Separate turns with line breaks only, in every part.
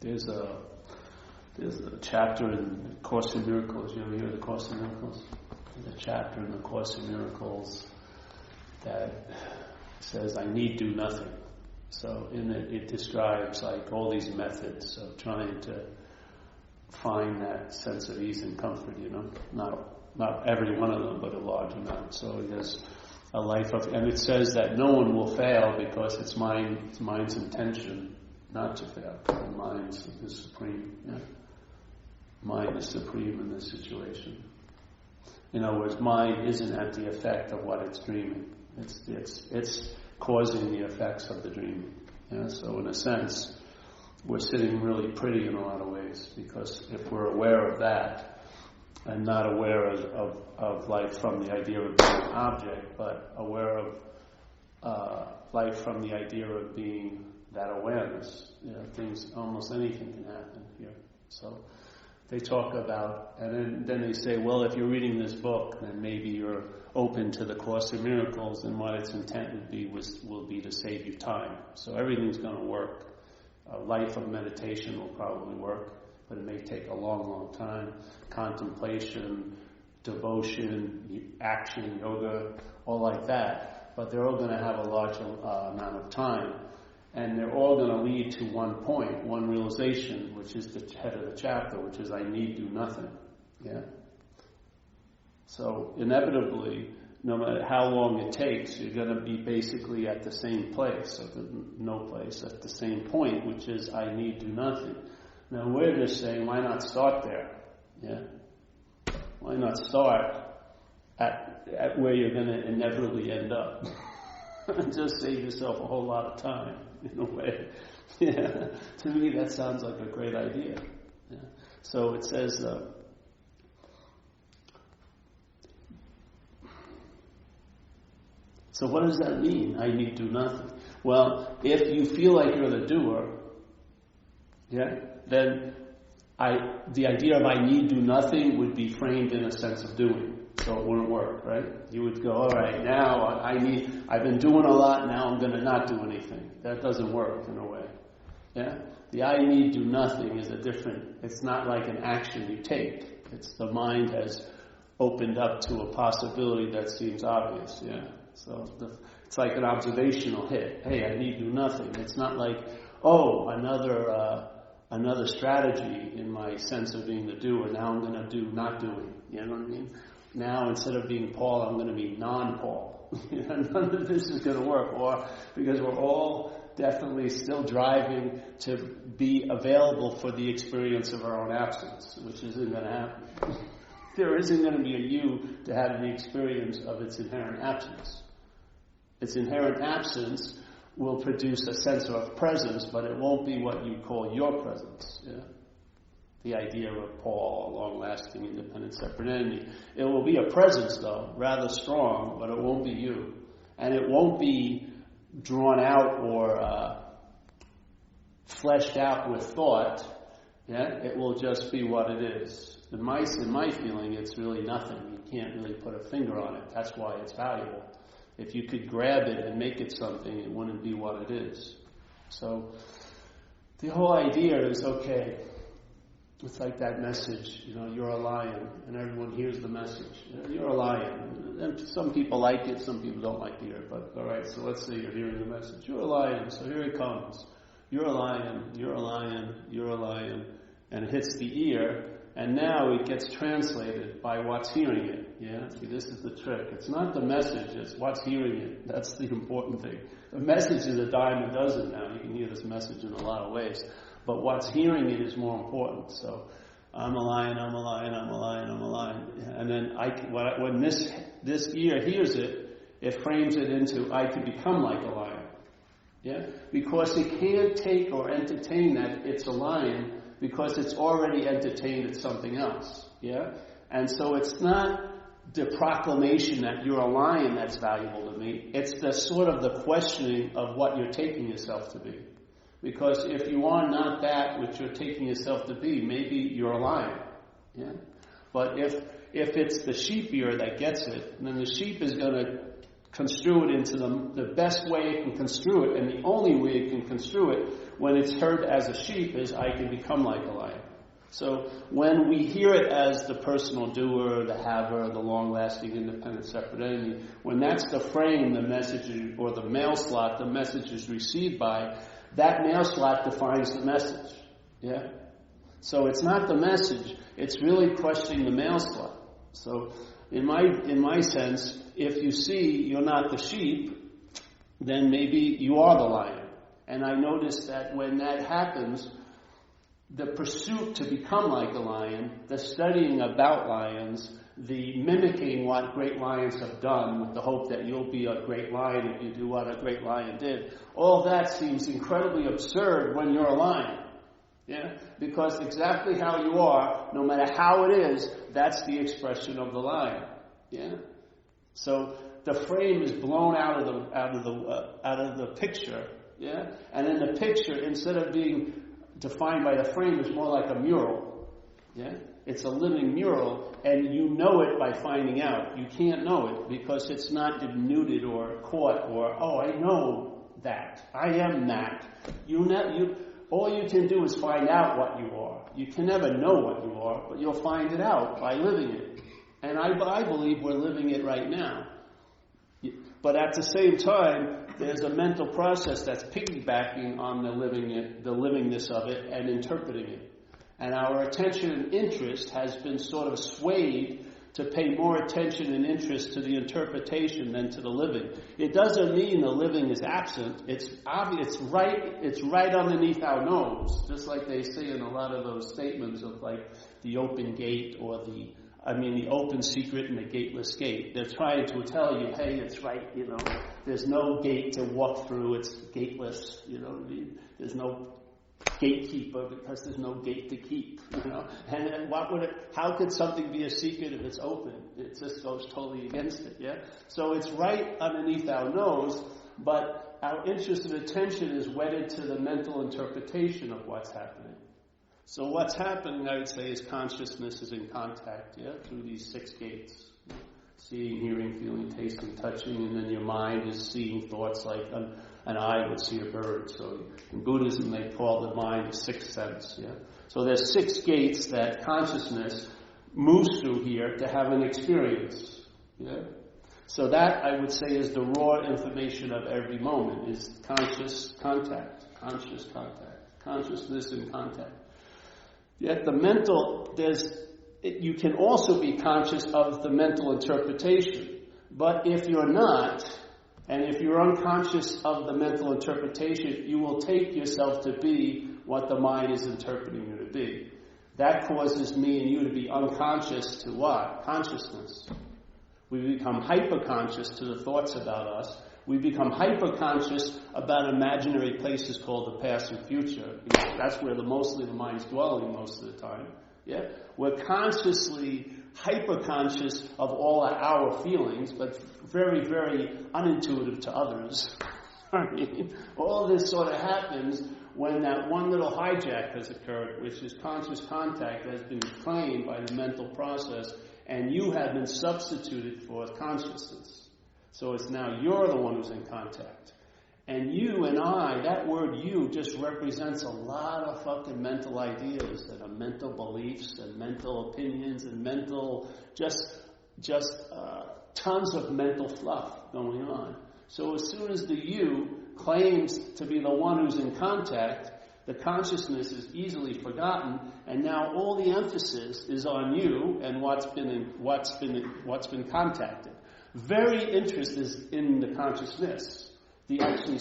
There's a chapter in Course in Miracles. You ever hear of the Course in Miracles? There's a chapter in the Course in Miracles that says, I need do nothing. So in it describes like all these methods of trying to find that sense of ease and comfort, Not every one of them, but a large amount. So there's a life of, and it says that no one will fail because it's mind's intention not to fail. The mind is supreme. Yeah? Mind is supreme in this situation. In other words, mind isn't at the effect of what it's dreaming. It's causing the effects of the dreaming. Yeah? So in a sense, we're sitting really pretty in a lot of ways, because if we're aware of that and not aware of life from the idea of being an object, but aware of life from the idea of being that awareness, things, almost anything can happen here. So they talk about, and then they say, well, if you're reading this book, then maybe you're open to the Course in Miracles, and what its intent will be to save you time. So everything's going to work. A life of meditation will probably work, but it may take a long, long time. Contemplation, devotion, action, yoga, all like that. But they're all going to have a large amount of time. And they're all going to lead to one point, one realization, which is the head of the chapter, which is I need do nothing. Yeah? So inevitably, no matter how long it takes, you're going to be basically at the same place, at the same point, which is I need do nothing. Now we're just saying, why not start there? Yeah? Why not start at where you're going to inevitably end up? Just save yourself a whole lot of time, in a way. Yeah. To me, that sounds like a great idea. Yeah. So it says, so what does that mean? I need do nothing. Well, if you feel like you're the doer, then the idea of I need do nothing would be framed in a sense of doing. So it wouldn't work, right? You would go, all right, now I've been doing a lot, now I'm going to not do anything. That doesn't work in a way. Yeah? The I need do nothing is it's not like an action you take. It's the mind has opened up to a possibility that seems obvious, yeah? So it's like an observational hit. Hey, I need do nothing. It's not like, another strategy in my sense of being the doer. Now I'm going to do not doing. You know what I mean? Now instead of being Paul, I'm going to be non-Paul. None of this is going to work. Or because we're all definitely still driving to be available for the experience of our own absence, which isn't going to happen. There isn't going to be a you to have the experience of its inherent absence. Its inherent absence will produce a sense of presence, but it won't be what you call your presence. Yeah? The idea of Paul, long-lasting, independent, separate entity. It will be a presence, though, rather strong, but it won't be you. And it won't be drawn out or fleshed out with thought. Yeah? It will just be what it is. In my feeling, it's really nothing. You can't really put a finger on it. That's why it's valuable. If you could grab it and make it something, it wouldn't be what it is. So the whole idea is, okay, it's like that message, you're a lion, and everyone hears the message. You're a lion. And some people like it, some people don't like to hear it, but all right, so let's say you're hearing the message. You're a lion, so here it comes. You're a lion, you're a lion, you're a lion, and it hits the ear, and now it gets translated by what's hearing it. Yeah? See, this is the trick. It's not the message, it's what's hearing it. That's the important thing. The message is a dime a dozen now. You can hear this message in a lot of ways. But what's hearing it is more important. So, I'm a lion, I'm a lion, I'm a lion, I'm a lion. And then when this ear hears it, it frames it into, I could become like a lion. Yeah? Because it can't take or entertain that it's a lion, because it's already entertained at something else. Yeah? And so it's not the proclamation that you're a lion that's valuable to me. It's the sort of the questioning of what you're taking yourself to be. Because if you are not that which you're taking yourself to be, maybe you're a lion. But if it's the sheep ear that gets it, then the sheep is going to construe it into the best way it can construe it, and the only way it can construe it when it's heard as a sheep is I can become like a lion. So when we hear it as the personal doer, the haver, the long-lasting, independent, separate entity, when that's the frame, the message, or the mail slot, the message is received by, that mail slot defines the message. Yeah? So it's not the message, it's really questioning the mail slot. So in my sense, if you see you're not the sheep, then maybe you are the lion. And I notice that when that happens, the pursuit to become like a lion, the studying about lions, the mimicking what great lions have done with the hope that you'll be a great lion if you do what a great lion did, all that seems incredibly absurd when you're a lion. Yeah? Because exactly how you are, no matter how it is, that's the expression of the lion. Yeah? So the frame is blown out of the picture. Yeah? And in the picture, instead of being defined by the frame, is more like a mural. Yeah? It's a living mural, and you know it by finding out. You can't know it because it's not denuded or caught or, oh, I know that. I am that. All you can do is find out what you are. You can never know what you are, but you'll find it out by living it. And I believe we're living it right now. But at the same time, there's a mental process that's piggybacking on the livingness of it and interpreting it. And our attention and interest has been sort of swayed to pay more attention and interest to the interpretation than to the living. It doesn't mean the living is absent. It's obvious. It's right underneath our nose, just like they say in a lot of those statements of like the open gate or the open secret and the gateless gate. They're trying to tell you, hey, it's right, there's no gate to walk through, it's gateless, there's no gatekeeper because there's no gate to keep, And how could something be a secret if it's open? It just goes totally against it, yeah? So it's right underneath our nose, but our interest and attention is wedded to the mental interpretation of what's happening. So what's happening, I would say, is consciousness is in contact, through these 6 gates. Seeing, hearing, feeling, tasting, touching, and then your mind is seeing thoughts like an eye would see a bird. So in Buddhism, they call the mind the 6th sense, So there's 6 gates that consciousness moves through here to have an experience, So that, I would say, is the raw information of every moment, is conscious contact, consciousness in contact. Yet the mental, you can also be conscious of the mental interpretation. But if you're not, and if you're unconscious of the mental interpretation, you will take yourself to be what the mind is interpreting you to be. That causes me and you to be unconscious to what? Consciousness. We become hyper-conscious to the thoughts about us. We become hyper-conscious about imaginary places called the past and future, because that's where mostly the mind's dwelling most of the time. Yeah? We're consciously hyper-conscious of all our feelings, but very, very unintuitive to others. All this sort of happens when that one little hijack has occurred, which is conscious contact has been claimed by the mental process, and you have been substituted for consciousness. So it's now you're the one who's in contact. And you and I, that word you just represents a lot of fucking mental ideas and mental beliefs and mental opinions and mental, just tons of mental fluff going on. So as soon as the you claims to be the one who's in contact, the consciousness is easily forgotten, and now all the emphasis is on you and what's been contacted. Very interest is in the consciousness. The actually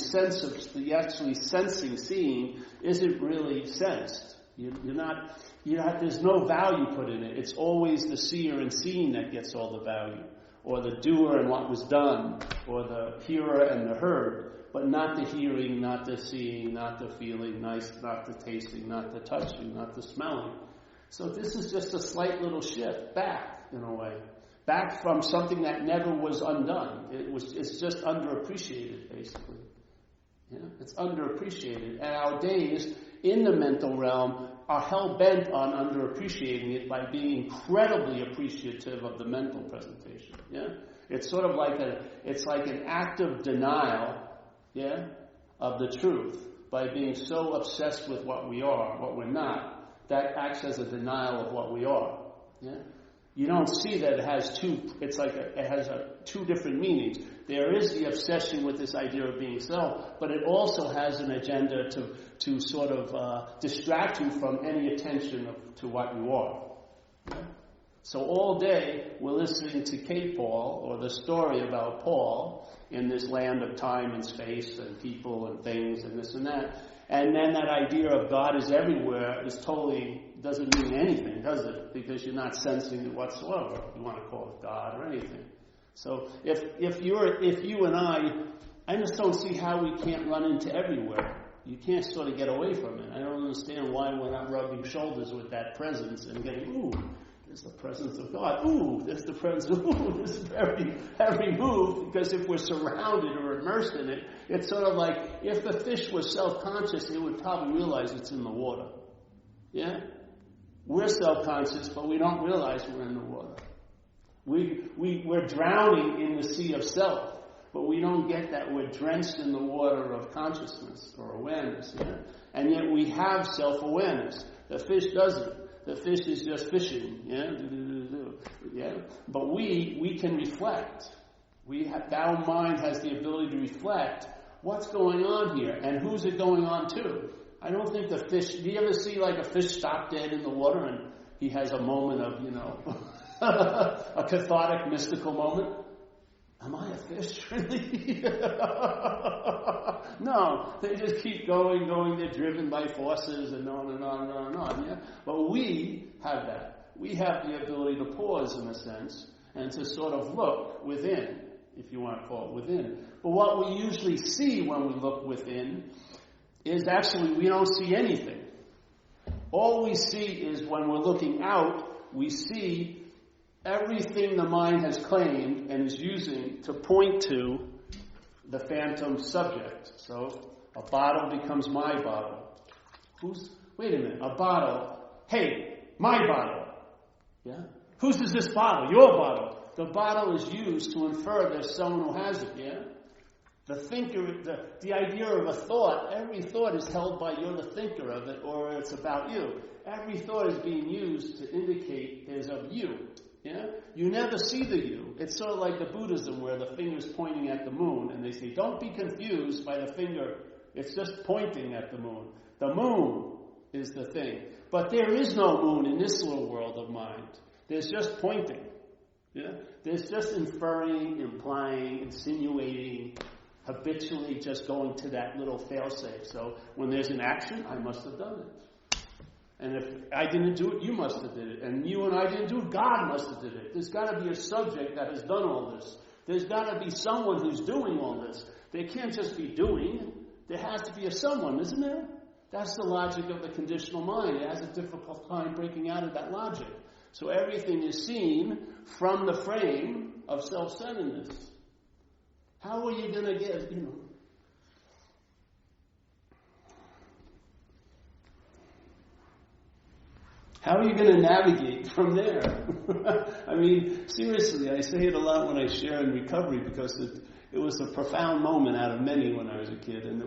sensing, seeing, isn't really sensed. There's no value put in it. It's always the seer and seeing that gets all the value, or the doer and what was done, or the hearer and the heard, but not the hearing, not the seeing, not the feeling, not the tasting, not the touching, not the smelling. So this is just a slight little shift back, in a way. Back from something that never was undone. It's just underappreciated, basically. It's underappreciated. And our days, in the mental realm are hell-bent on underappreciating it by being incredibly appreciative of the mental presentation. Yeah? It's sort of like an act of denial, yeah, of the truth by being so obsessed with what we are, what we're not. That acts as a denial of what we are. Yeah? You don't see that it has two different meanings. There is the obsession with this idea of being self, but it also has an agenda to sort of distract you from any attention to what you are. Yeah? So all day we're listening to K. Paul, or the story about Paul in this land of time and space and people and things and this and that. And then that idea of God is everywhere doesn't mean anything, does it? Because you're not sensing it whatsoever. You want to call it God or anything. So if you and I just don't see how we can't run into everywhere. You can't sort of get away from it. I don't understand why we're not rubbing shoulders with that presence and getting, ooh, there's the presence of God. Ooh, there's the presence of, ooh, this is every move. Because if we're surrounded or immersed in it, it's sort of like if the fish was self-conscious, it would probably realize it's in the water. Yeah? We're self-conscious, but we don't realize we're in the water. We're drowning in the sea of self, but we don't get that we're drenched in the water of consciousness or awareness. Yeah? And yet we have self-awareness. The fish doesn't. The fish is just fishing. Yeah? Yeah? But we can reflect. Our mind has the ability to reflect what's going on here and who's it going on to. I don't think the fish... Do you ever see like a fish stop dead in the water and he has a moment of, a cathartic, mystical moment? Am I a fish, really? No, they just keep going. They're driven by forces and on and on and on and on. Yeah? But we have that. We have the ability to pause, in a sense, and to sort of look within, if you want to call it within. But what we usually see when we look within is actually we don't see anything. All we see is when we're looking out, we see everything the mind has claimed and is using to point to the phantom subject. So a bottle becomes my bottle. Wait a minute, a bottle. Hey, my bottle. Yeah? Whose is this bottle? Your bottle. The bottle is used to infer there's someone who has it, yeah? The thinker, the idea of a thought, every thought is held by you're the thinker of it, or it's about you. Every thought is being used to indicate is of you. Yeah? You never see the you. It's sort of like the Buddhism where the finger's pointing at the moon, and they say, don't be confused by the finger. It's just pointing at the moon. The moon is the thing. But there is no moon in this little world of mind. There's just pointing. Yeah? There's just inferring, implying, insinuating, habitually just going to that little fail-safe. So when there's an action, I must have done it. And if I didn't do it, you must have did it. And you and I didn't do it, God must have did it. There's got to be a subject that has done all this. There's got to be someone who's doing all this. They can't just be doing. There has to be a someone, isn't there? That's the logic of the conditional mind. It has a difficult time breaking out of that logic. So everything is seen from the frame of self-centeredness. How are you going to get, how are you going to navigate from there? I mean, seriously, I say it a lot when I share in recovery because it was a profound moment out of many when I was a kid. And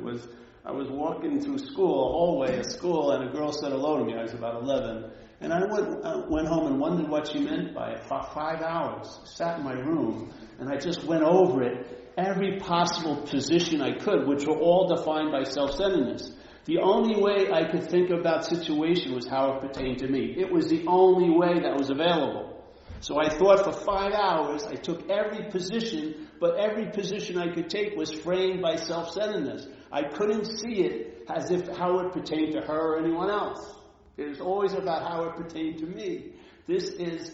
I was walking through school, a hallway of school, and a girl said hello to me. I was about 11. And I went home and wondered what she meant by it. For 5 hours, sat in my room, and I just went over it, every possible position I could, which were all defined by self-centeredness. The only way I could think of that situation was how it pertained to me. It was the only way that was available. So I thought for 5 hours, I took every position, but every position I could take was framed by self-centeredness. I couldn't see it as if how it pertained to her or anyone else. It was always about how it pertained to me. This is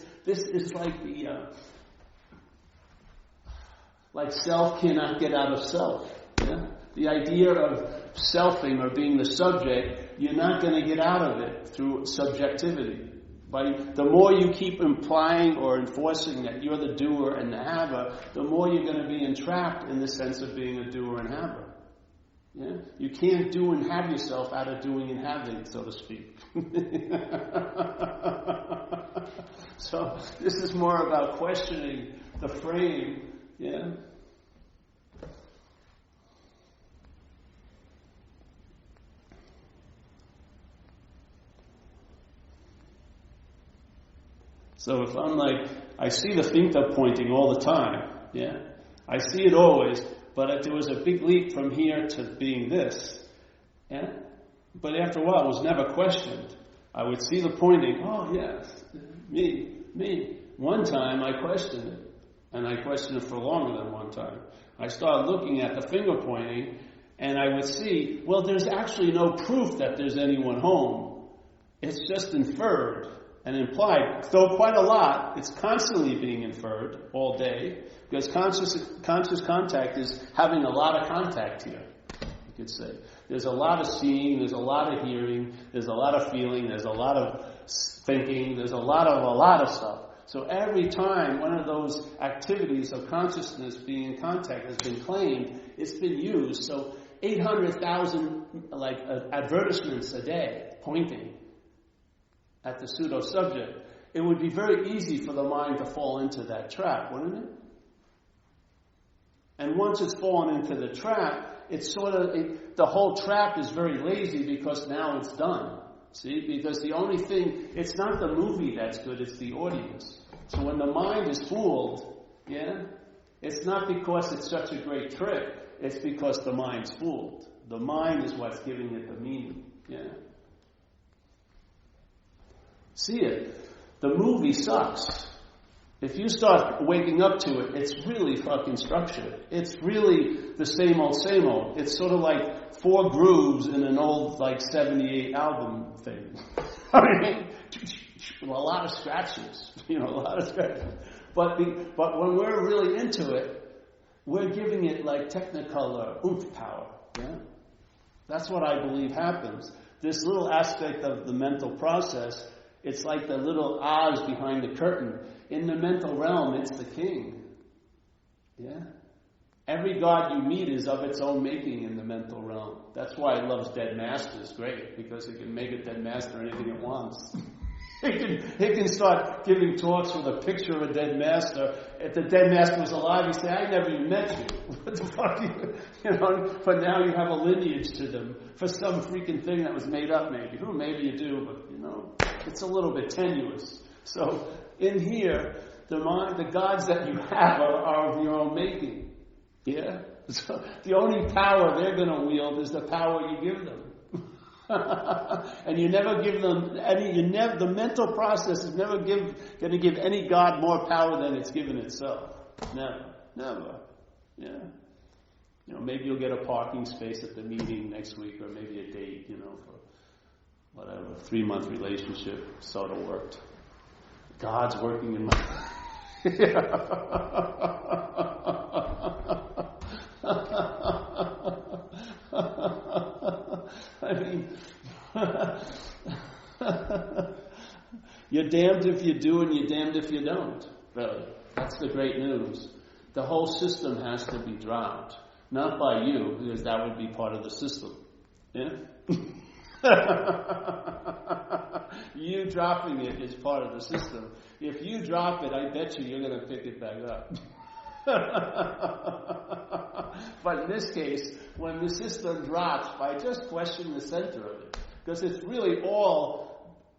like like self cannot get out of self. Yeah? The idea of selfing or being the subject, you're not going to get out of it through subjectivity. The more you keep implying or enforcing that you're the doer and the haver, the more you're going to be entrapped in the sense of being a doer and haver. Yeah? You can't do and have yourself out of doing and having, so to speak. So this is more about questioning the frame. Yeah. So if I'm like, I see the finta pointing all the time, yeah, I see it always, but if there was a big leap from here to being this, yeah, but after a while it was never questioned. I would see the pointing, oh yes, me. One time I questioned it, and I questioned it for longer than one time. I started looking at the finger pointing, and I would see, well, there's actually no proof that there's anyone home. It's just inferred and implied, though quite a lot. It's constantly being inferred all day, because conscious contact is having a lot of contact here, you could say. There's a lot of seeing, there's a lot of hearing, there's a lot of feeling, there's a lot of thinking, there's a lot of stuff. So every time one of those activities of consciousness being in contact has been claimed, it's been used. So 800,000 advertisements a day pointing at the pseudo-subject. It would be very easy for the mind to fall into that trap, wouldn't it? And once it's fallen into the trap, it's the whole trap is very lazy because now it's done. See? Because the only thing, it's not the movie that's good, it's the audience. So when the mind is fooled, yeah, it's not because it's such a great trick, it's because the mind's fooled. The mind is what's giving it the meaning, yeah. See it. The movie sucks. If you start waking up to it, it's really fucking structured. It's really the same old. It's sort of like 4 grooves in an old, 78 album thing. I mean, a lot of scratches. But when we're really into it, we're giving it Technicolor oomph power. Yeah? That's what I believe happens. This little aspect of the mental process, it's like the little Oz behind the curtain. In the mental realm, it's the king. Yeah? Every god you meet is of its own making in the mental realm. That's why it loves dead masters great, because it can make a dead master anything it wants. It can start giving talks with a picture of a dead master. If the dead master was alive, he'd say, I never even met you. What the fuck? But now you have a lineage to them for some freaking thing that was made up maybe. Maybe you do, but it's a little bit tenuous. So in here, the gods that you have are of your own making. Yeah? So the only power they're going to wield is the power you give them. And you never give them the mental process is never going to give any god more power than it's given itself. Never. Yeah. Maybe you'll get a parking space at the meeting next week, or maybe a date, for whatever, 3-month relationship, sort of worked. God's working in my... I mean, you're damned if you do and you're damned if you don't. Really. That's the great news. The whole system has to be dropped. Not by you, because that would be part of the system. Yeah? You dropping it is part of the system. If you drop it, I bet you're going to pick it back up. But in this case, when the system drops, by just questioning the center of it, because it's really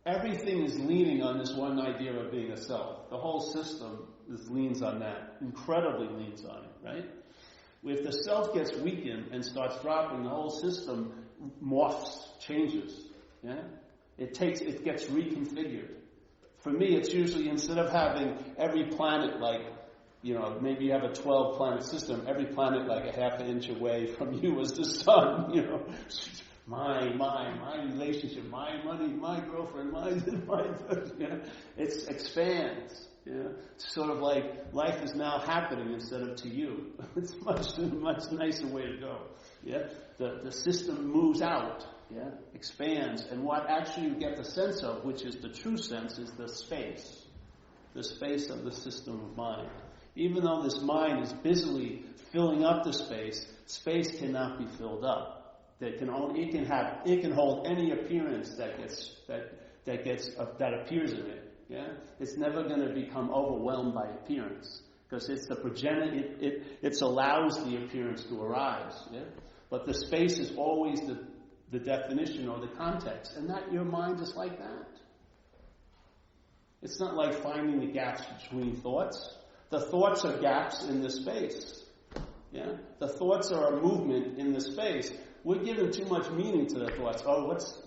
everything is leaning on this one idea of being a self. The whole system leans on that, incredibly leans on it, right? If the self gets weakened and starts dropping, the whole system morphs, changes. Yeah, it gets reconfigured. For me, it's usually instead of having every planet maybe you have a 12-planet system, every planet a half an inch away from you is the sun. My relationship, my money, my girlfriend, my it expands. Yeah, it's sort of like life is now happening instead of to you. It's much nicer way to go. Yeah, the system moves out. Yeah, expands, and what actually you get the sense of, which is the true sense, is the space of the system of mind. Even though this mind is busily filling up the space cannot be filled up. It can hold any appearance that appears in it. Yeah, it's never going to become overwhelmed by appearance because it's the progenitor. It allows the appearance to arise. Yeah, but the space is always the definition or the context, and that your mind is like that. It's not like finding the gaps between thoughts. The thoughts are gaps in the space. Yeah, the thoughts are a movement in the space. We're giving too much meaning to the thoughts. Oh, let's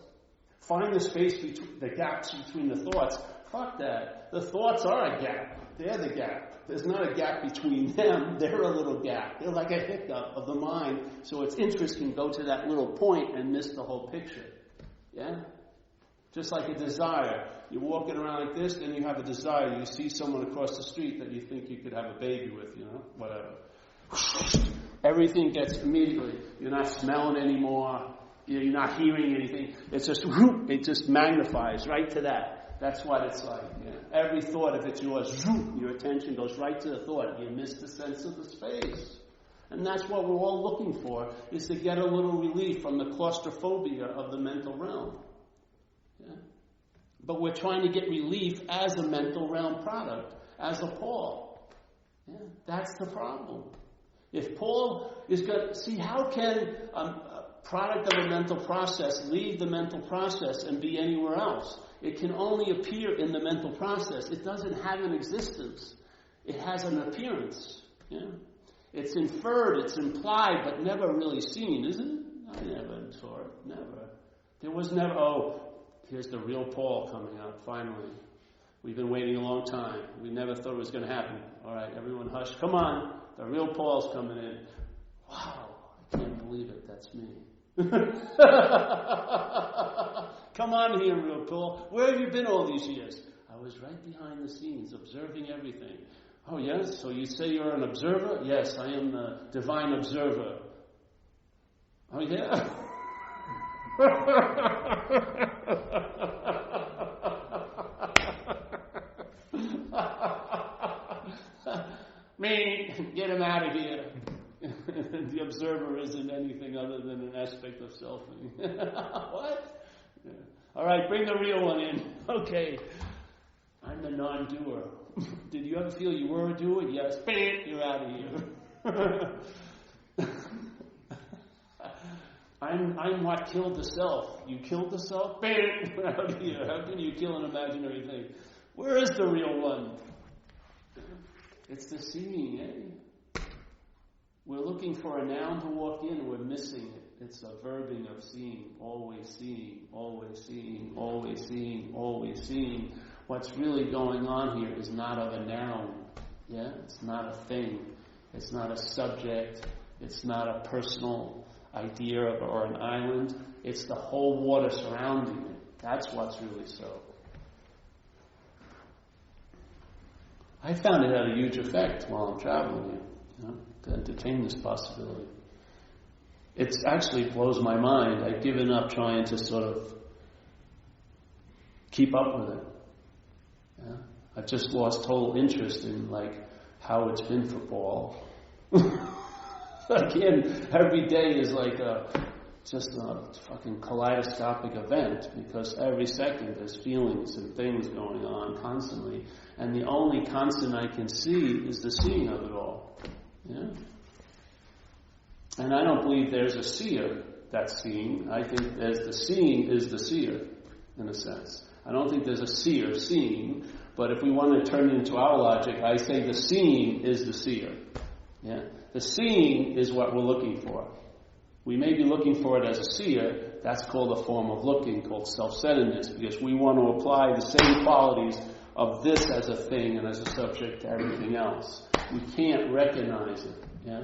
find the space between the gaps between the thoughts. Fuck that. The thoughts are a gap. They're the gap. There's not a gap between them. They're a little gap. They're like a hiccup of the mind. So its interest can go to that little point and miss the whole picture. Yeah? Just like a desire. You're walking around like this, then you have a desire. You see someone across the street that you think you could have a baby with, whatever. Everything gets immediately. You're not smelling anymore. You're not hearing anything. It's just, it just magnifies right to that. That's what it's like. Yeah. Every thought, if it's yours, your attention goes right to the thought. You miss the sense of the space. And that's what we're all looking for, is to get a little relief from the claustrophobia of the mental realm. Yeah. But we're trying to get relief as a mental realm product, as a Paul. Yeah. That's the problem. If Paul is going to... See, how can a product of a mental process leave the mental process and be anywhere else? It can only appear in the mental process. It doesn't have an existence. It has an appearance. Yeah? It's inferred, it's implied, but never really seen, isn't it? I never saw it. Never. There was never, here's the real Paul coming out, finally. We've been waiting a long time. We never thought it was going to happen. All right, everyone hush. Come on. The real Paul's coming in. Wow, I can't believe it. That's me. Come on here, real Paul. Where have you been all these years? I was right behind the scenes, observing everything. Oh, yes? So you say you're an observer? Yes, I am the divine observer. Oh, yeah? Me, get him out of here. The observer isn't anything other than an aspect of selfing. What? Yeah. All right, bring the real one in. Okay. I'm the non-doer. Did you ever feel you were a doer? Yes. Bam, you're out of here. I'm what killed the self. You killed the self? Bam, you're out of here. How can you kill an imaginary thing? Where is the real one? It's the seeing, eh? We're looking for a noun to walk in, and we're missing it. It's a verbing of seeing, always seeing, always seeing, always seeing, always seeing. What's really going on here is not of a noun. Yeah? It's not a thing. It's not a subject. It's not a personal idea or an island. It's the whole water surrounding it. That's what's really so. I found it had a huge effect while I'm traveling here, to entertain this possibility. It actually blows my mind. I've given up trying to sort of keep up with it. Yeah? I've just lost total interest in how it's been for Paul. Again, every day is just a fucking kaleidoscopic event, because every second there's feelings and things going on constantly, and the only constant I can see is the seeing of it all. Yeah? And I don't believe there's a seer that's seeing. I think there's the seeing is the seer, in a sense. I don't think there's a seer seeing, but if we want to turn it into our logic, I say the seeing is the seer. Yeah? The seeing is what we're looking for. We may be looking for it as a seer. That's called a form of looking, called self-centeredness, because we want to apply the same qualities of this as a thing and as a subject to everything else. We can't recognize it. Yeah?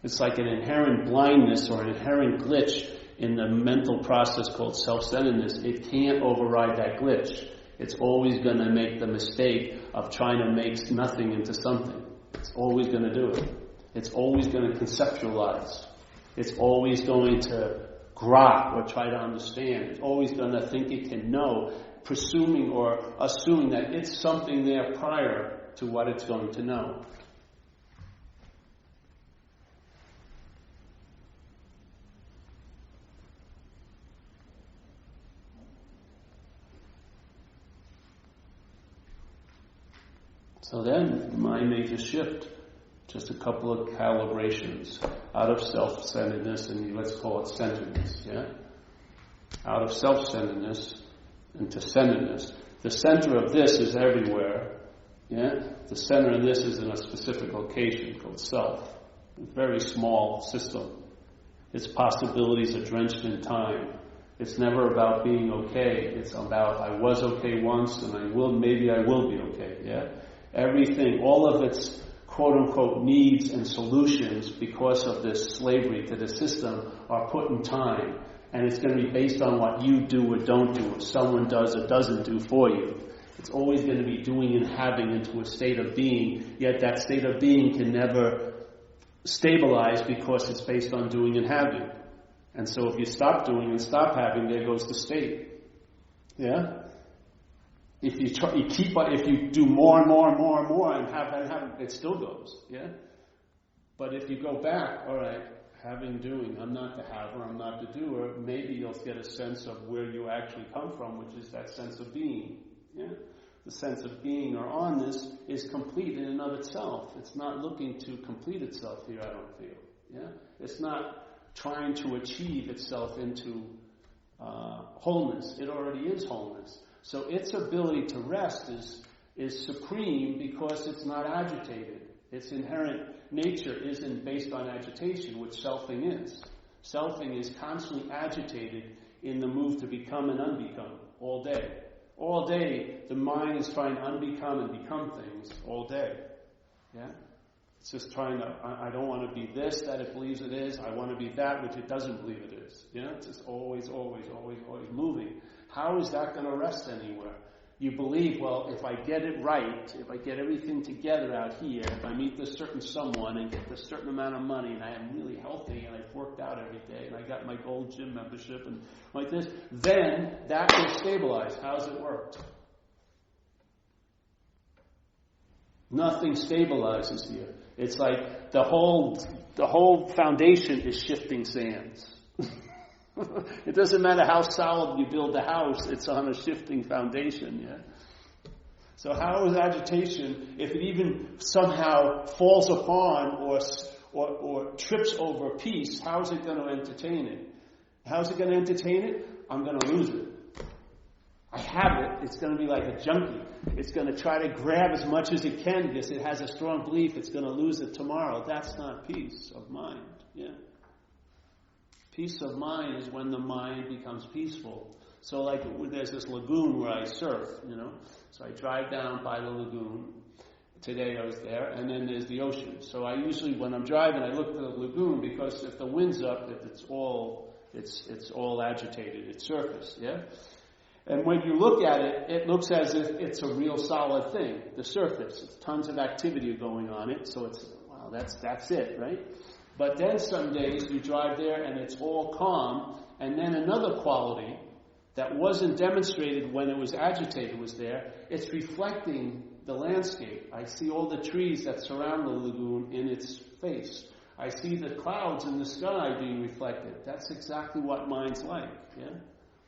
It's like an inherent blindness or an inherent glitch in the mental process called self-centeredness. It can't override that glitch. It's always going to make the mistake of trying to make nothing into something. It's always going to do it. It's always going to conceptualize. It's always going to grok or try to understand. It's always going to think it can know, presuming or assuming that it's something there prior to what it's going to know. So then mind may just shift. Just a couple of calibrations out of self-centeredness and let's call it centeredness, yeah? Out of self-centeredness into centeredness. The center of this is everywhere, yeah? The center of this is in a specific location called self. A very small system. Its possibilities are drenched in time. It's never about being okay. It's about I was okay once and maybe I will be okay, yeah? Everything, all of its quote-unquote needs and solutions because of this slavery to the system are put in time. And it's going to be based on what you do or don't do, or someone does or doesn't do for you. It's always going to be doing and having into a state of being, yet that state of being can never stabilize because it's based on doing and having. And so if you stop doing and stop having, there goes the state. Yeah? If you do more and more and more and more and have, it still goes. Yeah? But if you go back, all right, having, doing, I'm not the haver, I'm not the doer, maybe you'll get a sense of where you actually come from, which is that sense of being. Yeah? The sense of being or onness is complete in and of itself. It's not looking to complete itself here, I don't feel. Yeah? It's not trying to achieve itself into wholeness. It already is wholeness. So its ability to rest is supreme because it's not agitated. Its inherent nature isn't based on agitation, which selfing is. Selfing is constantly agitated in the move to become and unbecome all day. All day, the mind is trying to unbecome and become things all day. Yeah? It's just trying to, I don't want to be this that it believes it is. I want to be that which it doesn't believe it is. You know, it's just always moving. How is that going to rest anywhere? You believe, well, if I get it right, if I get everything together out here, if I meet this certain someone and get this certain amount of money and I am really healthy and I've worked out every day and I got my gold gym membership and like this, then that will stabilize. How's it worked? Nothing stabilizes here. It's like the whole foundation is shifting sands. It doesn't matter how solid you build the house, it's on a shifting foundation, yeah? So how is agitation, if it even somehow falls upon or trips over peace, how is it going to entertain it? How is it going to entertain it? I'm going to lose it. I have it, it's going to be like a junkie. It's going to try to grab as much as it can because it has a strong belief it's going to lose it tomorrow. That's not peace of mind, yeah? Peace of mind is when the mind becomes peaceful. So like there's this lagoon where I surf, you know. So I drive down by the lagoon. Today I was there, and then there's the ocean. So I usually, when I'm driving, I look at the lagoon because if the wind's up, it's all agitated. It's surface, yeah. And when you look at it, it looks as if it's a real solid thing. The surface, it's tons of activity going on it. So it's wow, that's it, right? But then some days you drive there and it's all calm, and then another quality that wasn't demonstrated when it was agitated was there. It's reflecting the landscape. I see all the trees that surround the lagoon in its face. I see the clouds in the sky being reflected. That's exactly what mind's like. Yeah?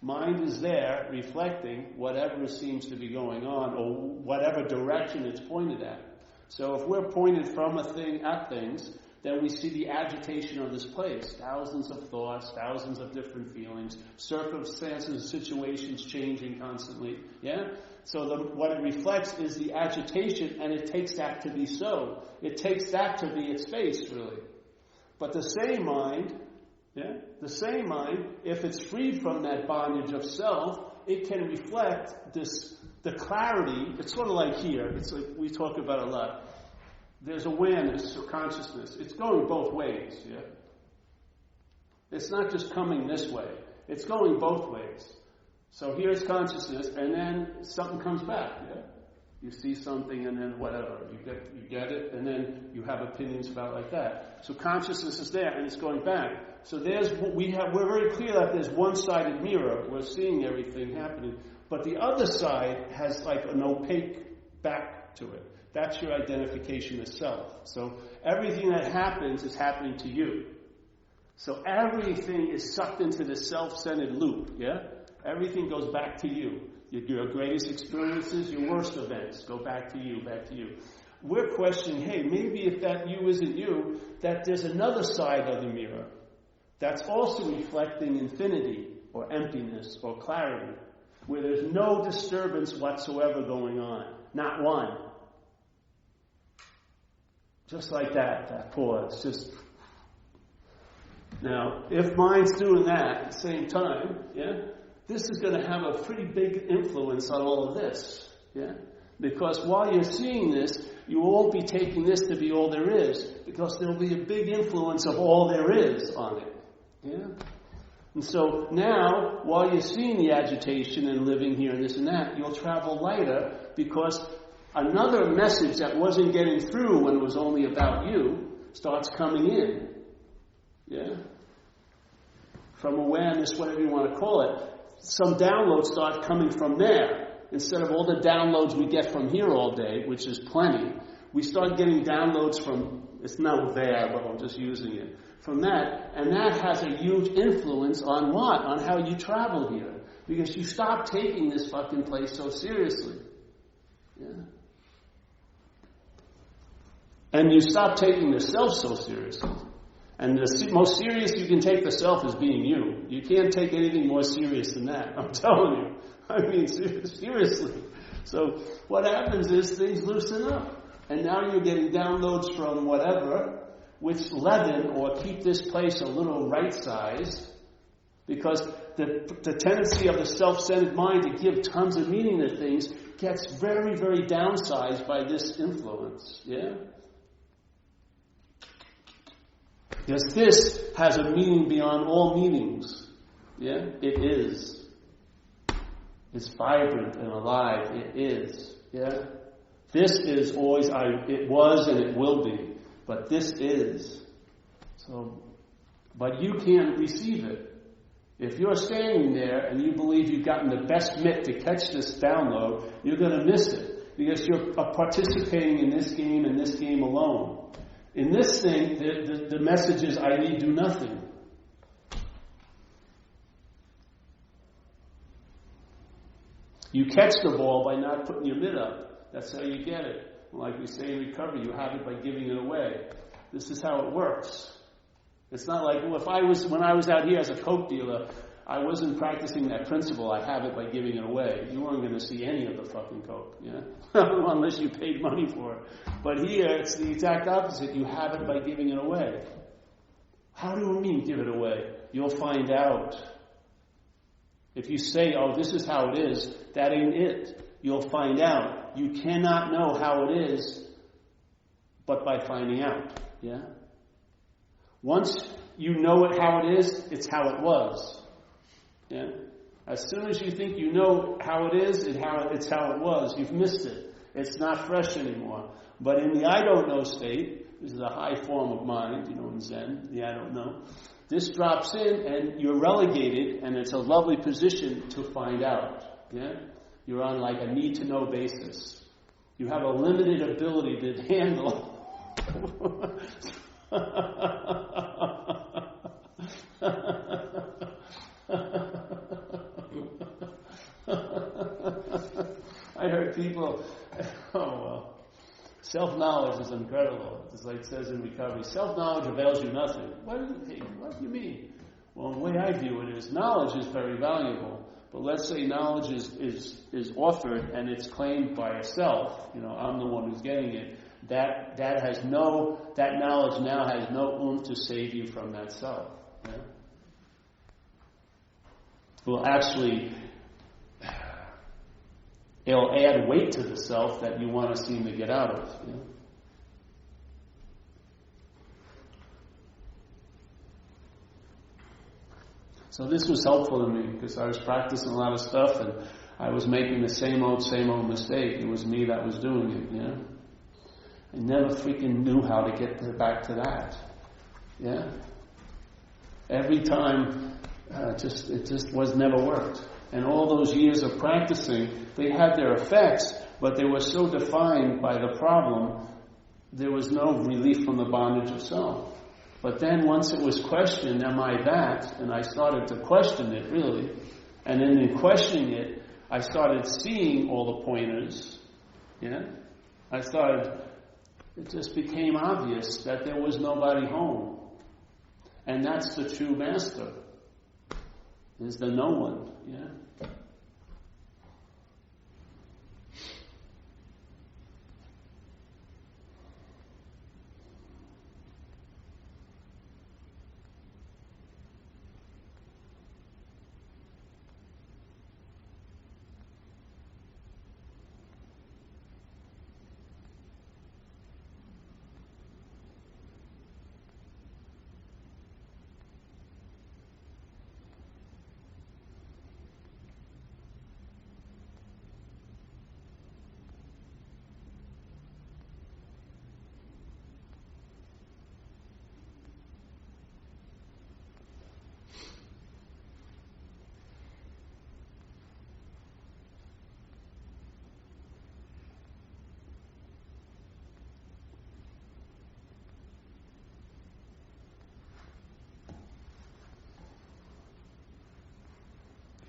Mind is there reflecting whatever seems to be going on or whatever direction it's pointed at. So if we're pointed from a thing at things, then we see the agitation of this place. Thousands of thoughts, thousands of different feelings, circumstances, situations changing constantly. Yeah? So what it reflects is the agitation, and it takes that to be so. It takes that to be its face, really. But the same mind, if it's freed from that bondage of self, it can reflect the clarity. It's sort of like here. It's like we talk about a lot. There's awareness or consciousness. It's going both ways, yeah? It's not just coming this way. It's going both ways. So here's consciousness, and then something comes back, yeah? You see something, and then whatever. You get it, and then you have opinions about like that. So consciousness is there, and it's going back. So we're very clear that there's one-sided mirror. We're seeing everything happening. But the other side has like an opaque back to it. That's your identification as self. So everything that happens is happening to you. So everything is sucked into the self-centered loop, yeah? Everything goes back to you. Your greatest experiences, your worst events. Go back to you, back to you. We're questioning, hey, maybe if that you isn't you, that there's another side of the mirror that's also reflecting infinity or emptiness or clarity, where there's no disturbance whatsoever going on. Not one. Just like that pause. Just now, if mind's doing that at the same time, this is going to have a pretty big influence on all of this, Because while you're seeing this, you won't be taking this to be all there is, because there will be a big influence of all there is on it, And so now, while you're seeing the agitation and living here and this and that, you'll travel lighter because another message that wasn't getting through when it was only about you starts coming in, From awareness, whatever you want to call it. Some downloads start coming from there. Instead of all the downloads we get from here all day, which is plenty, we start getting downloads from, it's not there, but I'm just using it, from that. And that has a huge influence on what? On how you travel here. Because you stop taking this fucking place so seriously. And you stop taking the self so seriously. And the most serious you can take the self is being you. You can't take anything more serious than that. I'm telling you. I mean, seriously. So what happens is things loosen up. And now you're getting downloads from whatever, which leaven or keep this place a little right-sized. Because the tendency of the self-centered mind to give tons of meaning to things gets very, very downsized by this influence. Because this has a meaning beyond all meanings. It is. It's vibrant and alive. It is. This is always, it was and it will be. But this is. So, but you can't receive it. If you're standing there and you believe you've gotten the best mitt to catch this download, you're going to miss it. Because you're participating in this game and this game alone. In this thing, the message is, I need do nothing. You catch the ball by not putting your mitt up. That's how you get it. Like we say in recovery, you have it by giving it away. This is how it works. It's not like, when I was out here as a coke dealer, I wasn't practicing that principle, I have it by giving it away. You weren't going to see any of the fucking coke, unless you paid money for it. But here, it's the exact opposite. You have it by giving it away. How do you mean give it away? You'll find out. If you say, oh, this is how it is, that ain't it. You'll find out. You cannot know how it is but by finding out. Once you know it how it is, it's how it was. As soon as you think you know how it is, it's how it was. You've missed it. It's not fresh anymore. But in the I don't know state, this is a high form of mind, in Zen, the I don't know. This drops in and you're relegated, and it's a lovely position to find out. You're on like a need to know basis. You have a limited ability to handle. I heard people, self-knowledge is incredible. It's like it says in recovery, self-knowledge avails you nothing. What do you mean? Well, the way I view it is, knowledge is very valuable. But let's say knowledge is offered and it's claimed by a self. I'm the one who's getting it. That knowledge now has no oomph to save you from that self. Well, actually, it'll add weight to the self that you want to seem to get out of. So this was helpful to me because I was practicing a lot of stuff and I was making the same old mistake. It was me that was doing it. I never freaking knew how to get back to that. Every time, it just never worked. And all those years of practicing, they had their effects, but they were so defined by the problem, there was no relief from the bondage of self. But then once it was questioned, am I that? And I started to question it, really. And then in questioning it, I started seeing all the pointers. Yeah? It just became obvious that there was nobody home. And that's the true master, is the no one. Yeah?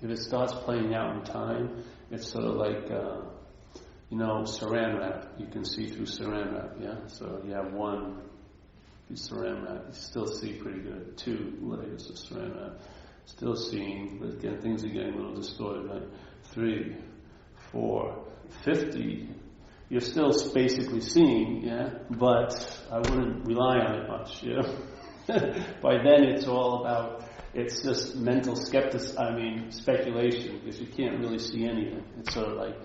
If it starts playing out in time, it's sort of like, saran wrap. You can see through saran wrap, yeah? So you have one piece of saran wrap, you still see pretty good. 2 layers of saran wrap, still seeing, but again, things are getting a little distorted, right? 3, 4, 50, you're still basically seeing, yeah? But I wouldn't rely on it much, yeah? By then it's all about, it's just mental speculation, because you can't really see anything. It's sort of like,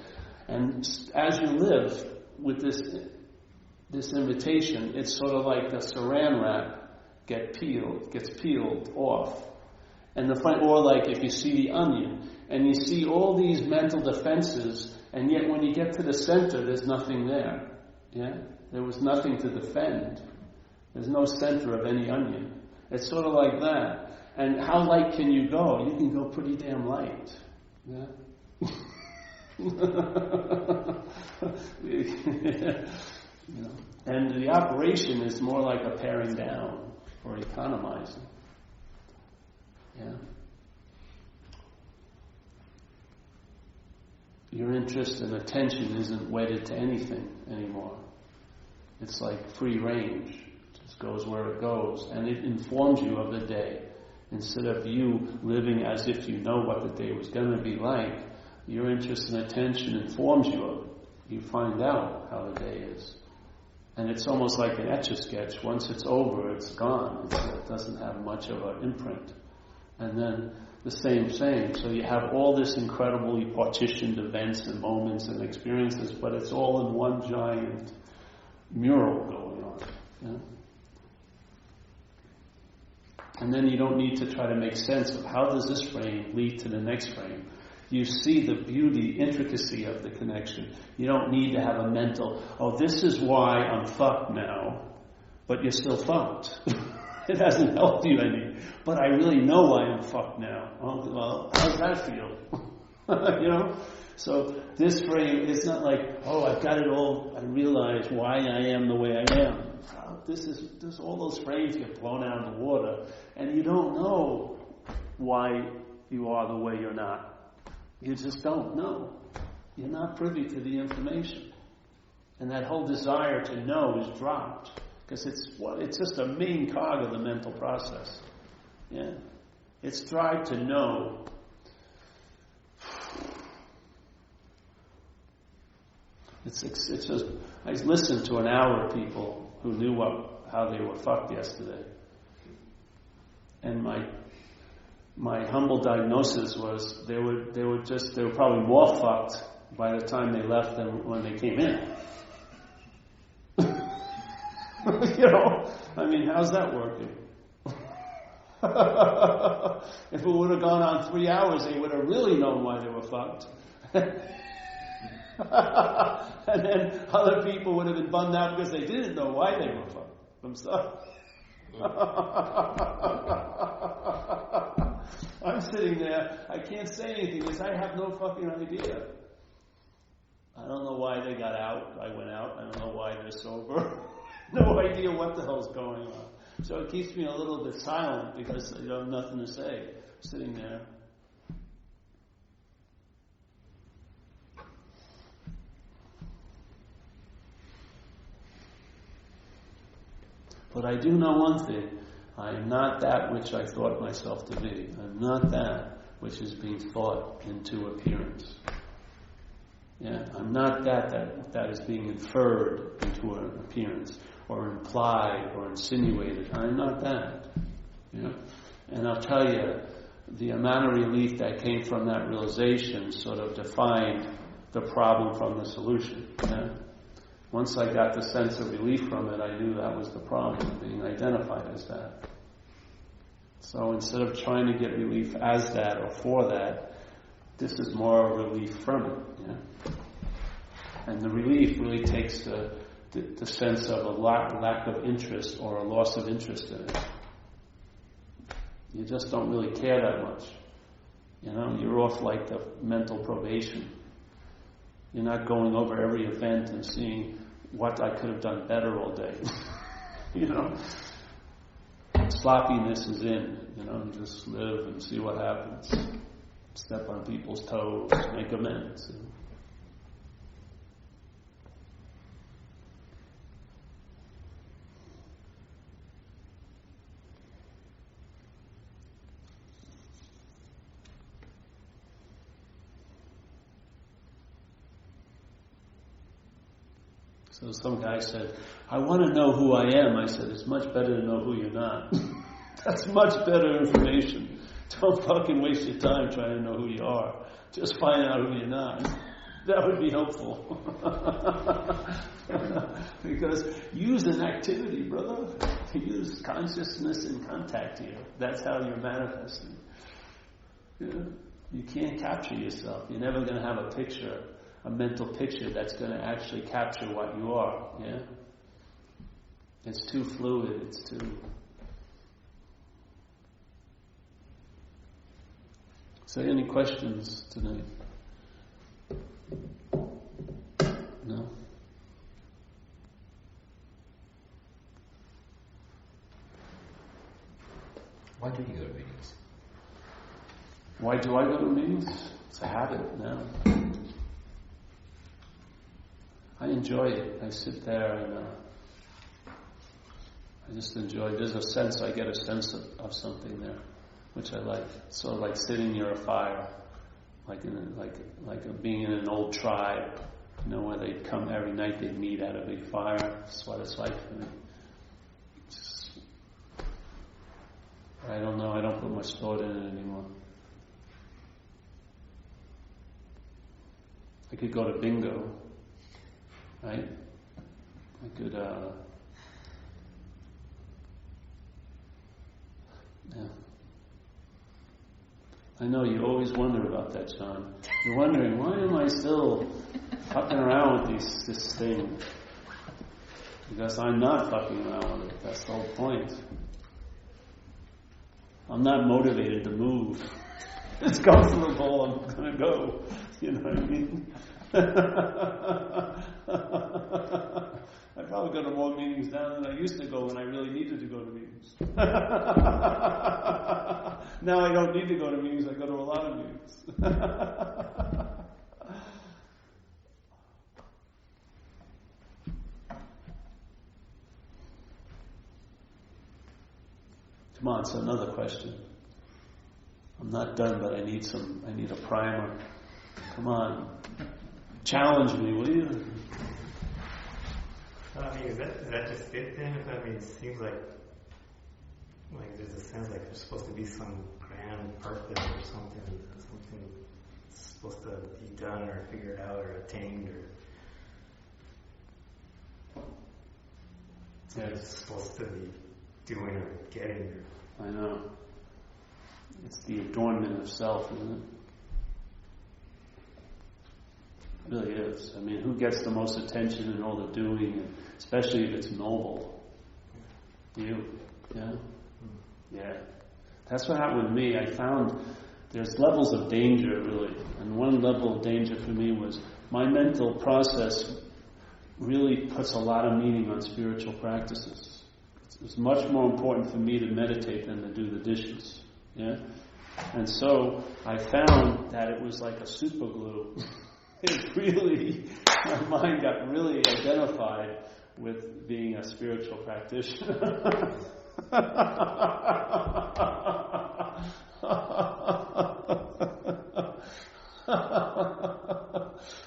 and as you live with this invitation, it's sort of like the saran wrap gets peeled off. And or like if you see the onion, and you see all these mental defenses, and yet when you get to the center, there's nothing there. Yeah? There was nothing to defend. There's no center of any onion. It's sort of like that. And how light can you go? You can go pretty damn light. Yeah? And the operation is more like a paring down or economizing. Yeah? Your interest and attention isn't wedded to anything anymore. It's like free range. It just goes where it goes. And it informs you of the day. Instead of you living as if you know what the day was going to be like, your interest and attention informs you of it. You find out how the day is. And it's almost like an Etch-a-Sketch. Once it's over, it's gone. It doesn't have much of an imprint. And then the same. So you have all this incredibly partitioned events and moments and experiences, but it's all in one giant mural going on. Yeah? And then you don't need to try to make sense of how does this frame lead to the next frame. You see the beauty, intricacy of the connection. You don't need to have a mental, this is why I'm fucked now, but you're still fucked. It hasn't helped you any. But I really know why I'm fucked now. Well, how does that feel? So this frame is not like, I've got it all, I realize why I am the way I am. There's all those frames get blown out of the water, and you don't know why you are the way you're not. You just don't know. You're not privy to the information. And that whole desire to know is dropped, because it's just a main cog of the mental process. Yeah? It's tried to know. It's just, I listened to an hour of people who knew how they were fucked yesterday. And my humble diagnosis was they were probably more fucked by the time they left than when they came in. How's that working? If it would have gone on 3 hours, they would have really known why they were fucked. And then other people would have been bummed out because they didn't know why they were fucked themselves. I'm sitting there, I can't say anything because I have no fucking idea. I don't know why they got out. I went out. I don't know why they're sober. No idea what the hell's going on. So it keeps me a little bit silent because I have nothing to say, sitting there. But I do know one thing. I am not that which I thought myself to be. I'm not that which is being thought into appearance. Yeah, I'm not that is being inferred into an appearance, or implied, or insinuated. I'm not that. Yeah? And I'll tell you, the amount of relief that came from that realization sort of defined the problem from the solution. Yeah? Once I got the sense of relief from it, I knew that was the problem, being identified as that. So instead of trying to get relief as that or for that, this is more relief from it. Yeah? And the relief really takes the sense of a lack of interest or a loss of interest in it. You just don't really care that much. You know, you're off like the mental probation. You're not going over every event and seeing what I could have done better all day. You know, sloppiness is in. You know, you just live and see what happens. Step on people's toes, make amends. So some guy said, I want to know who I am. I said, it's much better to know who you're not. That's much better information. Don't fucking waste your time trying to know who you are. Just find out who you're not. That would be helpful. Because use an activity, brother. Use consciousness and contact here. That's how you're manifesting. Yeah. You can't capture yourself. You're never going to have a picture, a mental picture that's going to actually capture what you are. Yeah, it's too fluid. It's too. So, any questions tonight? No.
Why do you go to meetings?
Why do I go to meetings? It's a habit now. I enjoy it. I sit there and I just enjoy it. There's a sense, I get a sense of something there, which I like. It's sort of like sitting near a fire, like being in an old tribe, you know, where they'd come every night, they'd meet at a big fire. That's what it's like for me. I don't know, I don't put much thought in it anymore. I could go to bingo, right? I could, yeah. I know you always wonder about that, John. You're wondering, why am I still fucking around with this thing? Because I'm not fucking around with it. That's the whole point. I'm not motivated to move. It's comfortable, I'm going to go. You know what I mean? I probably go to more meetings now than I used to go when I really needed to go to meetings. Now I don't need to go to meetings, I go to a lot of meetings. Come on, so another question. I'm not done, but I need a primer. Come on. Challenge me, will you?
I mean, is that just it then? I mean, it seems like there's a sense like there's supposed to be some grand purpose or something that's supposed to be done or figured out or attained or it's supposed to be doing or getting.
I know. It's the adornment of self, isn't it? It really is. I mean, who gets the most attention in all the doing, especially if it's noble? You. Yeah? Yeah. That's what happened with me. I found there's levels of danger, really. And one level of danger for me was my mental process really puts a lot of meaning on spiritual practices. It's much more important for me to meditate than to do the dishes. Yeah? And so I found that it was like a super glue. It really, my mind got really identified with being a spiritual practitioner.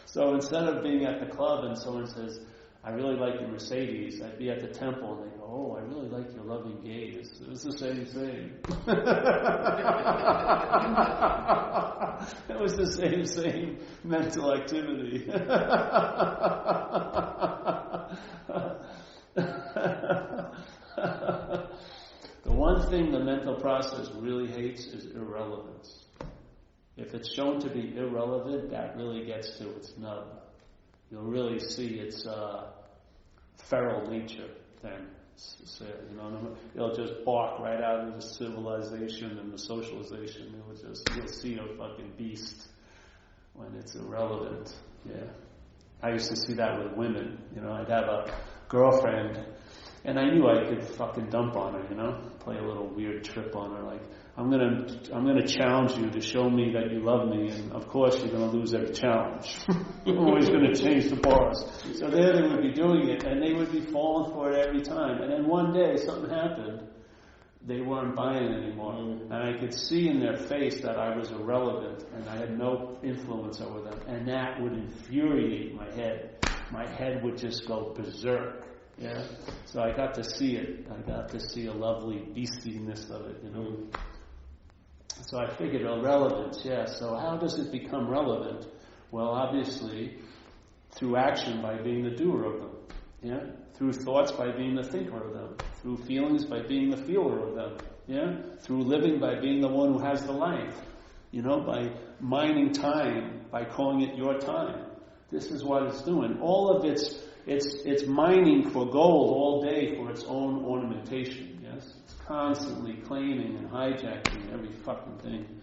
So instead of being at the club and someone says, I really like your Mercedes, I'd be at the temple and they go, oh, I really like your loving gaze. It's the same thing. It was the same mental activity. The one thing the mental process really hates is irrelevance. If it's shown to be irrelevant, that really gets to its nub. You'll really see its feral nature then. So, it'll just bark right out of the civilization and the socialization. You'll see a fucking beast when it's irrelevant. Yeah. I used to see that with women. I'd have a girlfriend and I knew I could fucking dump on her, play a little weird trip on her, like, I'm gonna challenge you to show me that you love me, and of course you're gonna lose every challenge. You're always gonna change the bars. So there they would be doing it, and they would be falling for it every time. And then one day something happened, they weren't buying it anymore, and I could see in their face that I was irrelevant, and I had no influence over them, and that would infuriate my head. My head would just go berserk. Yeah. So I got to see it. I got to see a lovely beastiness of it, So I figured, relevance, yeah. So how does it become relevant? Well, obviously, through action by being the doer of them. Yeah? Through thoughts by being the thinker of them. Through feelings by being the feeler of them. Yeah? Through living by being the one who has the life. By mining time, by calling it your time. This is what it's doing. All of it's mining for gold all day for its own ornamentation. Yes? It's constantly claiming and hijacking every fucking thing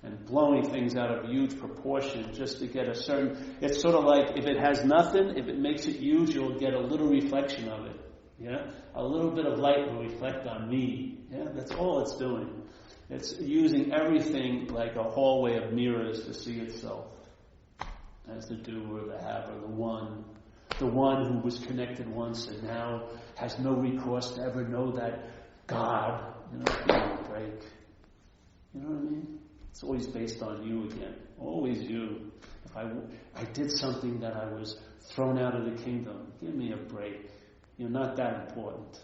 and blowing things out of huge proportion just to get a certain... It's sort of like if it has nothing, if it makes it huge, you'll get a little reflection of it. Yeah? A little bit of light will reflect on me. Yeah? That's all it's doing. It's using everything like a hallway of mirrors to see itself as the doer, the haver, the one who was connected once and now has no recourse to ever know that God, give me a break. You know what I mean? It's always based on you again. Always you. If I did something that I was thrown out of the kingdom, give me a break. You're not that important.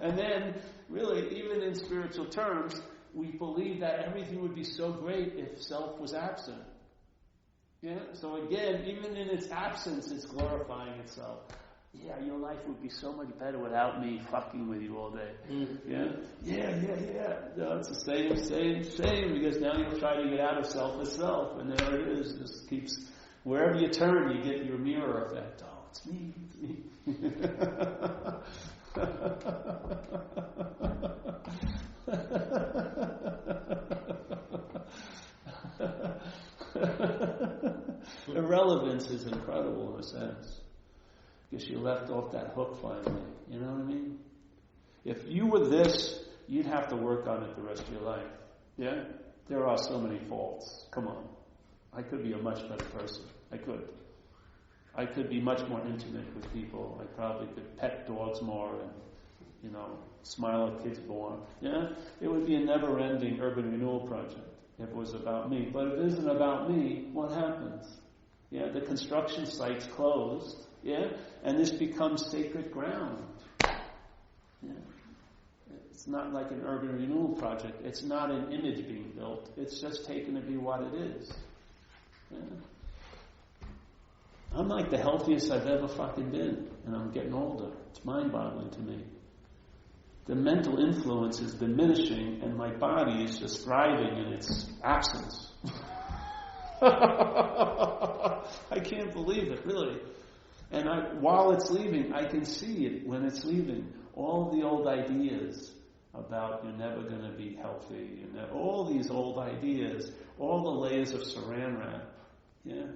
And then, really, even in spiritual terms, we believe that everything would be so great if self was absent. Yeah? So again, even in its absence, it's glorifying itself. Yeah, your life would be so much better without me fucking with you all day. Yeah? Yeah. No, it's the same, because now you'll try to get out of self as self, and there it is. It just keeps, wherever you turn, you get your mirror effect. Oh, it's me. Irrelevance is incredible in a sense, because you left off that hook finally. You know what I mean? If you were this, you'd have to work on it the rest of your life. Yeah? There are so many faults. Come on. I could be a much better person. I could be much more intimate with people. I probably could pet dogs more and, smile at kids more. Yeah? It would be a never-ending urban renewal project if it was about me. But if it isn't about me, what happens? Yeah, the construction site's closed. Yeah? And this becomes sacred ground. Yeah. It's not like an urban renewal project. It's not an image being built. It's just taken to be what it is. Yeah. I'm like the healthiest I've ever fucking been, and I'm getting older. It's mind-boggling to me. The mental influence is diminishing, and my body is just thriving in its absence. I can't believe it, really. And while it's leaving, I can see it when it's leaving. All the old ideas about you're never going to be healthy, all these old ideas, all the layers of saran wrap, yeah,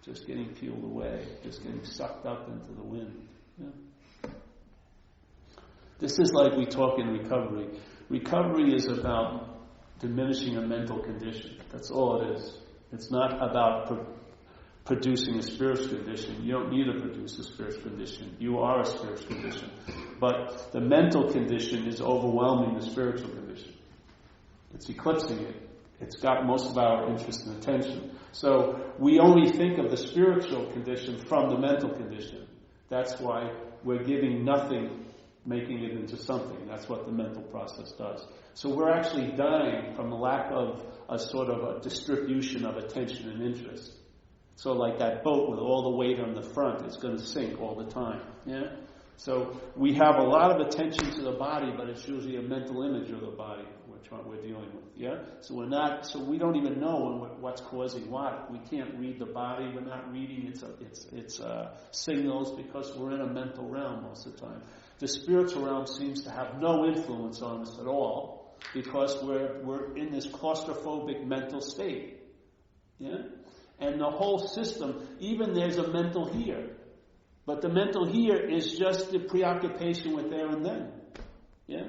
just getting peeled away, just getting sucked up into the wind. Yeah. This is like we talk in recovery. Recovery is about diminishing a mental condition. That's all it is. It's not about producing a spiritual condition. You don't need to produce a spiritual condition. You are a spiritual condition. But the mental condition is overwhelming the spiritual condition. It's eclipsing it. It's got most of our interest and attention. So we only think of the spiritual condition from the mental condition. That's why we're giving nothing, making it into something. That's what the mental process does. So we're actually dying from the lack of a sort of a distribution of attention and interest. So like that boat with all the weight on the front, it's going to sink all the time. Yeah? So we have a lot of attention to the body, but it's usually a mental image of the body we're dealing with. Yeah. So we don't even know what's causing what. We can't read the body. We're not reading its signals because we're in a mental realm most of the time. The spiritual realm seems to have no influence on us at all because we're in this claustrophobic mental state. Yeah. And the whole system, even there's a mental here. But the mental here is just the preoccupation with there and then. Yeah?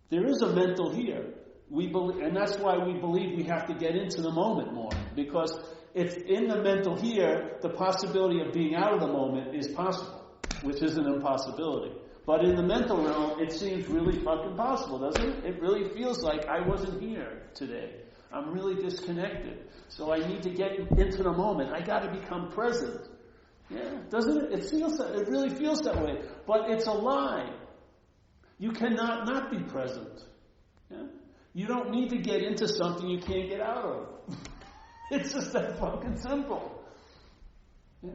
There is a mental here. And that's why we believe we have to get into the moment more. Because if in the mental here, the possibility of being out of the moment is possible, which is an impossibility. But in the mental realm, it seems really fucking possible, doesn't it? It really feels like I wasn't here today. I'm really disconnected. So I need to get into the moment. I got to become present. Yeah, doesn't it? It really feels that way. But it's a lie. You cannot not be present. Yeah? You don't need to get into something you can't get out of. It's just that fucking simple. Yeah?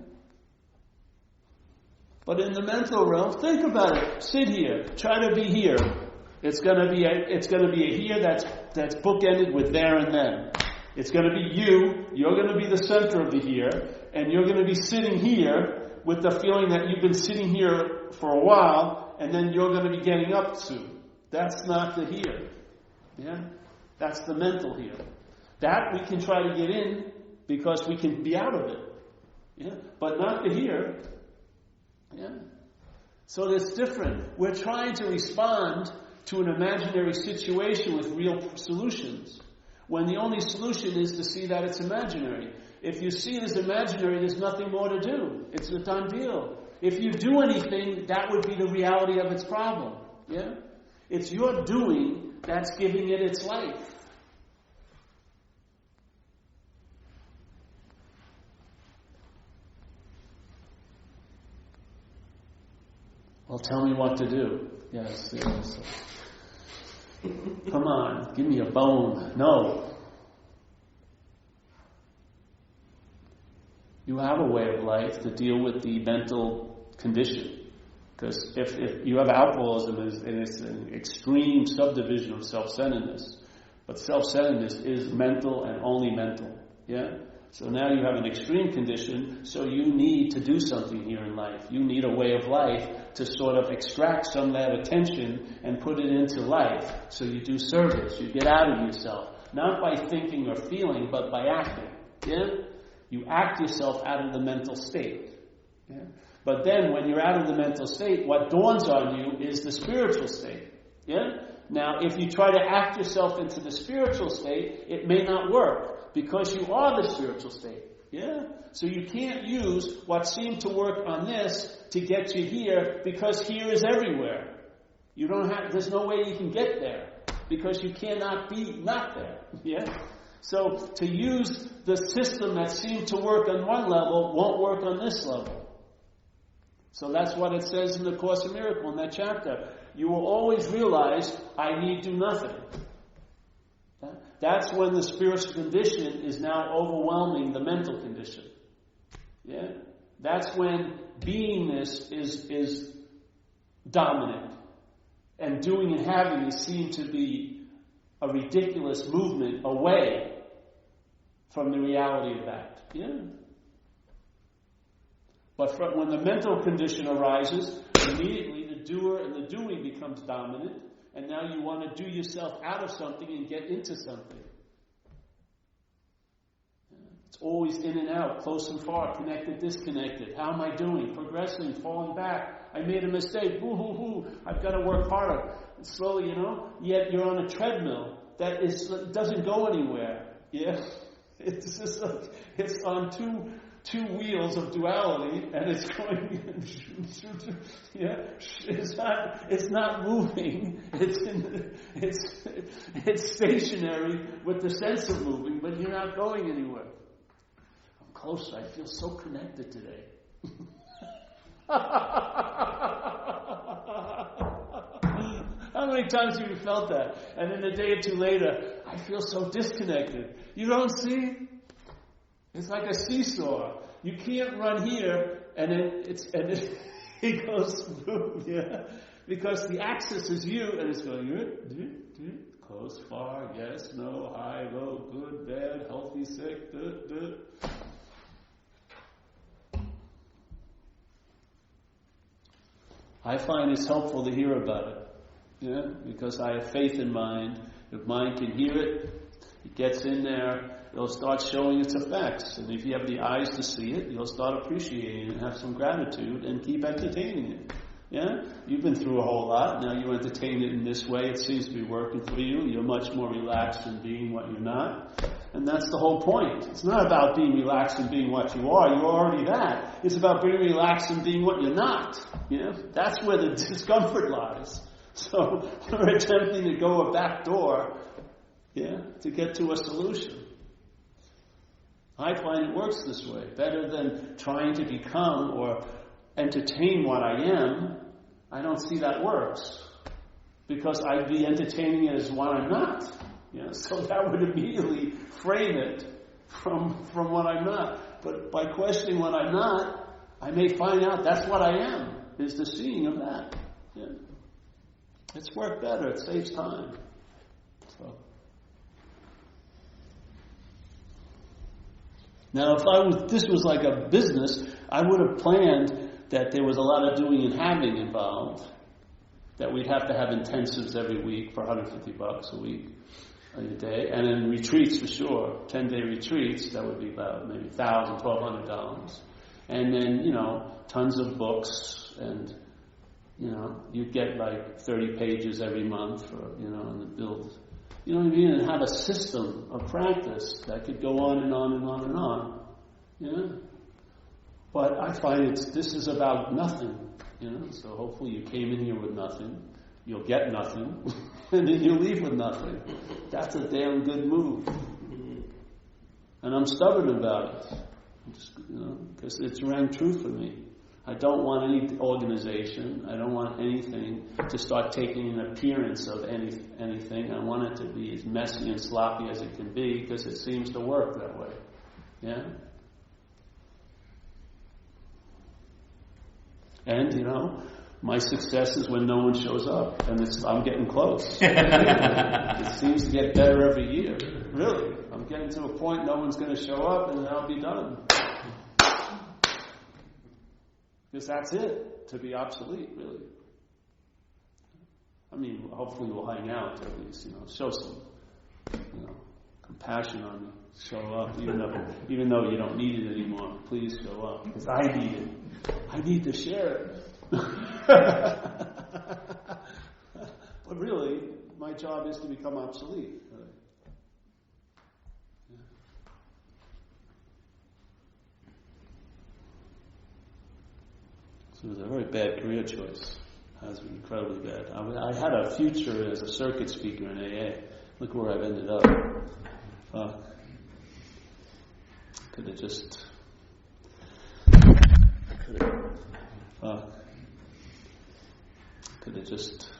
But in the mental realm, think about it. Sit here. Try to be here. It's going to be a here that's bookended with there and then. It's going to be you. You're going to be the center of the here. And you're going to be sitting here with the feeling that you've been sitting here for a while, and then you're going to be getting up soon. That's not the here. Yeah? That's the mental here. That we can try to get in because we can be out of it. Yeah? But not the here. Yeah? So it's different. We're trying to respond to an imaginary situation with real solutions, when the only solution is to see that it's imaginary. If you see it as imaginary, there's nothing more to do. It's a done deal. If you do anything, that would be the reality of its problem. Yeah? It's your doing that's giving it its life. Well, tell me what to do. Yes. Come on, give me a bone. No. You have a way of life to deal with the mental condition. Because if you have alcoholism, and it's an extreme subdivision of self-centeredness. But self-centeredness is mental and only mental. Yeah? So now you have an extreme condition, so you need to do something here in life. You need a way of life to sort of extract some of that attention and put it into life. So you do service. You get out of yourself. Not by thinking or feeling, but by acting. Yeah? You act yourself out of the mental state. Yeah? But then when you're out of the mental state, what dawns on you is the spiritual state. Yeah? Now, if you try to act yourself into the spiritual state, it may not work because you are the spiritual state. Yeah? So you can't use what seemed to work on this to get you here because here is everywhere. There's no way you can get there because you cannot be not there. Yeah? So to use the system that seemed to work on one level won't work on this level. So that's what it says in the Course in Miracles in that chapter. You will always realize, I need do nothing. That's when the spiritual condition is now overwhelming the mental condition. Yeah? That's when beingness is dominant. And doing and having is seen to be a ridiculous movement away from the reality of that. Yeah? But when the mental condition arises, immediately the doer and the doing becomes dominant, and now you want to do yourself out of something and get into something. It's always in and out, close and far, connected, disconnected. How am I doing? Progressing, falling back. I made a mistake. Boo-hoo-hoo. I've got to work harder. And slowly, yet you're on a treadmill that doesn't go anywhere. Yeah? It's just like it's on two wheels of duality, and it's going. It's not moving. It's stationary with the sense of moving, but you're not going anywhere. I'm closer. I feel so connected today. How many times have you felt that? And then a day or two later, I feel so disconnected. You don't see? It's like a seesaw. You can't run here, and then it goes through, yeah. Because the axis is you, and it's going close, far, yes, no, high, low, good, bad, healthy, sick, I find it's helpful to hear about it, yeah, because I have faith in mind. If mind can hear it, it gets in there, it'll start showing its effects. And if you have the eyes to see it, you'll start appreciating it and have some gratitude and keep entertaining it. Yeah? You've been through a whole lot. Now you entertain it in this way. It seems to be working for you. You're much more relaxed in being what you're not. And that's the whole point. It's not about being relaxed and being what you are. You're already that. It's about being relaxed and being what you're not. You know? That's where the discomfort lies. So we're attempting to go a back door, yeah, to get to a solution. I find it works this way. Better than trying to become or entertain what I am, I don't see that works. Because I'd be entertaining it as what I'm not. Yeah, so that would immediately frame it from what I'm not. But by questioning what I'm not, I may find out that's what I am, is the seeing of that. Yeah. It's worked better. It saves time. So. Now, if this was like a business, I would have planned that there was a lot of doing and having involved. That we'd have to have intensives every week for $150 a week, a day, and then retreats for sure. 10-day retreats, that would be about maybe $1,000, $1,200. And then, tons of books, and you'd get like 30 pages every month for, and the build. You know what I mean? And have a system of practice that could go on and on and on and on. Yeah? But I find this is about nothing. So hopefully you came in here with nothing. You'll get nothing. And then you'll leave with nothing. That's a damn good move. And I'm stubborn about it. Because it's rang true for me. I don't want any organization. I don't want anything to start taking an appearance of anything. I want it to be as messy and sloppy as it can be because it seems to work that way. Yeah? And, my success is when no one shows up. And I'm getting close. It seems to get better every year. Really. I'm getting to a point no one's going to show up and then I'll be done. Because that's it, to be obsolete, really. I mean, hopefully we'll hang out at least, show some, compassion on me. Show up, even though you don't need it anymore. Please show up, because I need it. I need to share it. But really, my job is to become obsolete. So it was a very bad career choice. It has been incredibly bad. I had a future as a circuit speaker in AA. Look where I've ended up. Could have just... could have just